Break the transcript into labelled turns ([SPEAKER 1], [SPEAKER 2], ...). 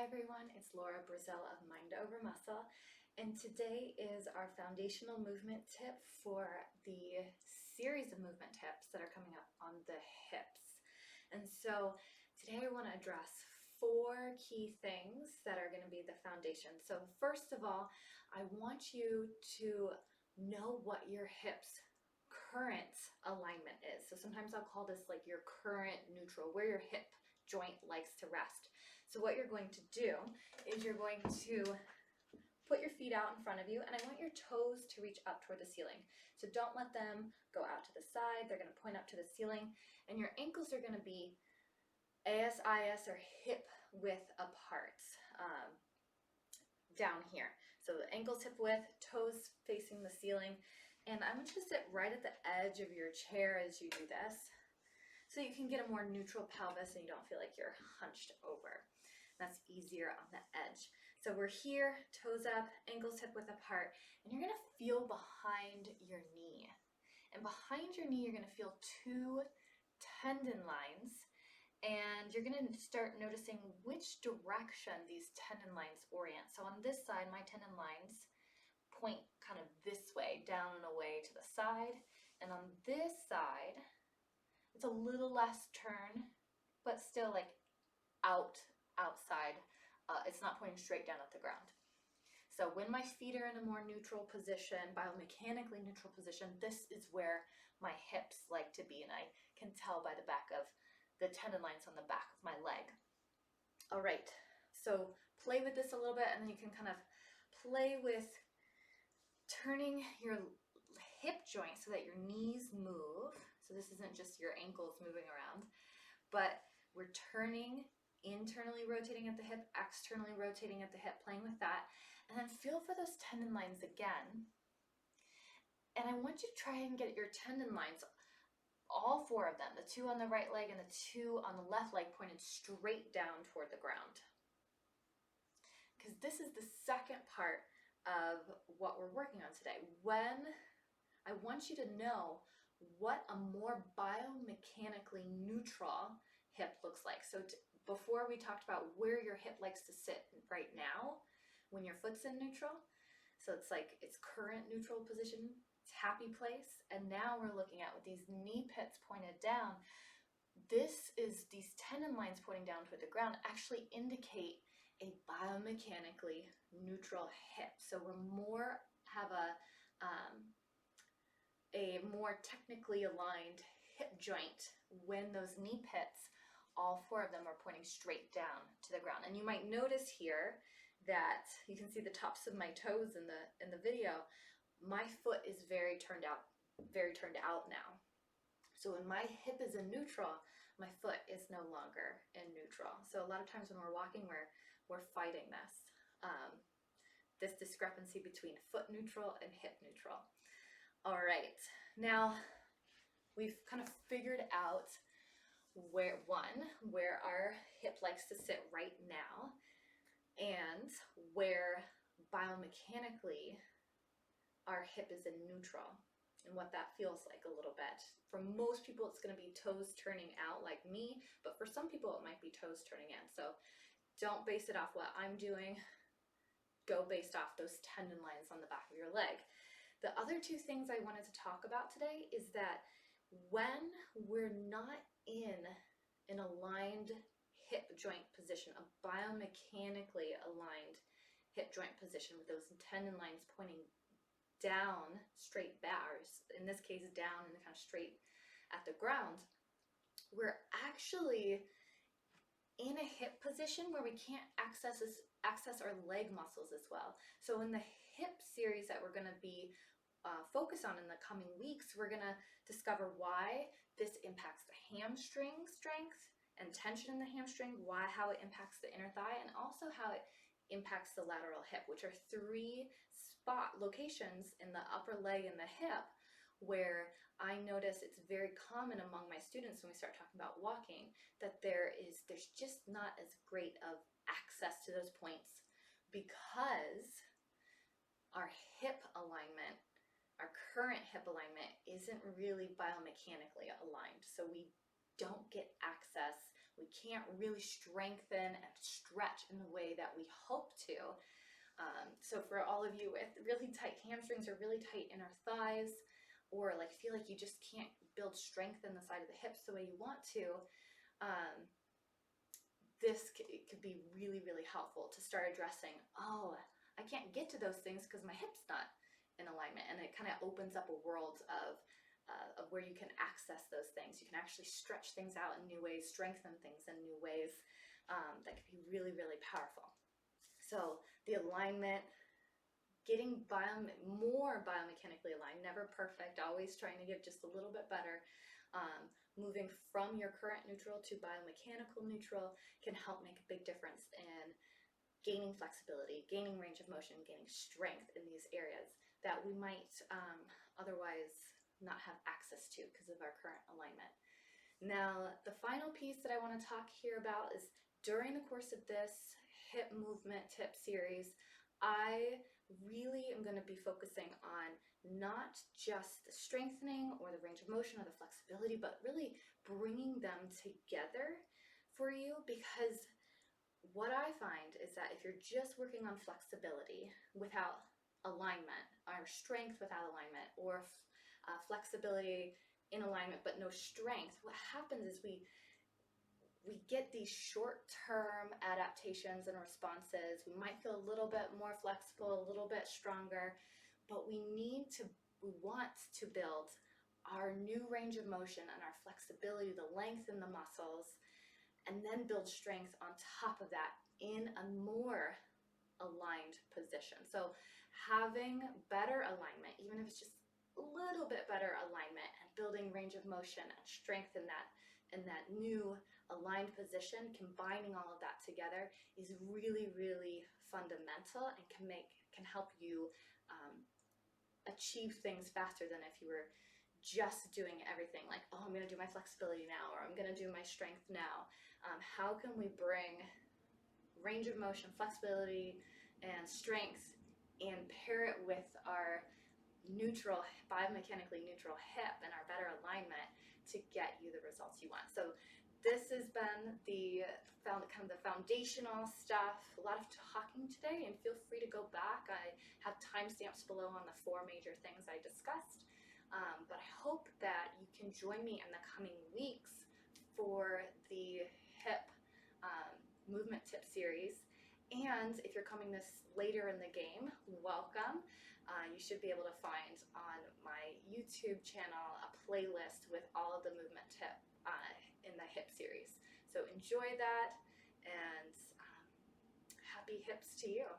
[SPEAKER 1] Hi everyone, it's Laura Brazell of Mind Over Muscle, and today is our foundational movement tip for the series of movement tips that are coming up on the hips. And so today I want to address 4 key things that are going to be the foundation. So first of all, I want you to know what your hips current alignment is. So sometimes I'll call this like your current neutral, where your hip joint likes to rest. So what you're going to do is you're going to put your feet out in front of you, and I want your toes to reach up toward the ceiling. So don't let them go out to the side. They're going to point up to the ceiling, and your ankles are going to be ASIS or hip width apart down here. So the ankles hip width, toes facing the ceiling, and I want you to sit right at the edge of your chair as you do this, so you can get a more neutral pelvis and you don't feel like you're hunched over. That's easier on the edge. So we're here, toes up, ankles hip width apart, and you're gonna feel behind your knee. And behind your knee, you're gonna feel 2 tendon lines, and you're gonna start noticing which direction these tendon lines orient. So on this side, my tendon lines point kind of this way, down and away to the side. And on this side, it's a little less turn, but still like outside. It's not pointing straight down at the ground. So when my feet are in a more neutral position, biomechanically neutral position, this is where my hips like to be, and I can tell by the back of the tendon lines on the back of my leg. All right, so play with this a little bit, and then you can kind of play with turning your hip joint so that your knees move. So this isn't just your ankles moving around, but we're turning, internally rotating at the hip, externally rotating at the hip, playing with that. And then feel for those tendon lines again. And I want you to try and get your tendon lines, all 4 of them, the 2 on the right leg and the 2 on the left leg, pointed straight down toward the ground. Because this is the second part of what we're working on today. When I want you to know what a more biomechanically neutral hip looks like. So before we talked about where your hip likes to sit right now when your foot's in neutral. So it's like its current neutral position, its happy place. And now we're looking at with these knee pits pointed down. This is these tendon lines pointing down toward the ground actually indicate a biomechanically neutral hip. So we're have a more technically aligned hip joint when those knee pits, all 4 of them, are pointing straight down to the ground. And you might notice here that you can see the tops of my toes in the video. My foot is very turned out now. So when my hip is in neutral, my foot is no longer in neutral. So a lot of times when we're walking, we're fighting this discrepancy between foot neutral and hip neutral. All right, now we've kind of figured out where our hip likes to sit right now, and where biomechanically our hip is in neutral, and what that feels like a little bit. For most people, it's going to be toes turning out like me, but for some people it might be toes turning in. So don't base it off what I'm doing. Go based off those tendon lines on the back of your leg. The other 2 things I wanted to talk about today is that when we're not in an aligned hip joint position, a biomechanically aligned hip joint position with those tendon lines pointing down, straight back, or in this case down and kind of straight at the ground, we're actually in a hip position where we can't access our leg muscles as well. So in the hip series that we're going to be focus on in the coming weeks, we're going to discover why this impacts the hamstring strength and tension in the hamstring, how it impacts the inner thigh, and also how it impacts the lateral hip, which are 3 locations in the upper leg and the hip where I notice it's very common among my students when we start talking about walking that there's just not as great of access to those points because our hip alignment, our current hip alignment, isn't really biomechanically aligned. So we don't get access. We can't really strengthen and stretch stretch in the way that we hope to. So for all of you with really tight hamstrings or really tight inner thighs, or like feel like you just can't build strength in the side of the hips the way you want to, this could be really, really helpful to start addressing, oh, I can't get to those things because my hip's not in alignment. And it kind of opens up a world of where you can access those things. You can actually stretch things out in new ways, strengthen things in new ways. That could be really, really powerful. So the alignment, getting more biomechanically aligned, never perfect, always trying to get just a little bit better. Moving from your current neutral to biomechanical neutral can help make a big difference in gaining flexibility, gaining range of motion, gaining strength in these areas that we might otherwise not have access to because of our current alignment. Now, the final piece that I want to talk here about is during the course of this hip movement tip series, I really am going to be focusing on not just the strengthening or the range of motion or the flexibility, but really bringing them together for you, because what I find is that if you're just working on flexibility without alignment, or strength without alignment, or flexibility in alignment but no strength, what happens is we get these short-term adaptations and responses. We might feel a little bit more flexible, a little bit stronger, but we want to build our new range of motion and our flexibility, the length in the muscles, and then build strength on top of that in a more aligned position. So having better alignment, even if it's just a little bit better alignment, and building range of motion and strength in that new aligned position, combining all of that together is really, really fundamental and can help you achieve things faster than if you were just doing everything like, oh, I'm going to do my flexibility now, or I'm going to do my strength now. How can we bring range of motion, flexibility, and strength and pair it with our neutral, biomechanically neutral hip and our better alignment to get you the results you want? So this has been the foundational stuff, a lot of talking today, and feel free to go back. I have timestamps below on the 4 major things I discussed, but I hope that you can join me in the coming weeks for the hip movement tip series. And if you're coming this later in the game, welcome. You should be able to find on my YouTube channel a playlist with all of the movement tip in the hip series. So enjoy that, and happy hips to you.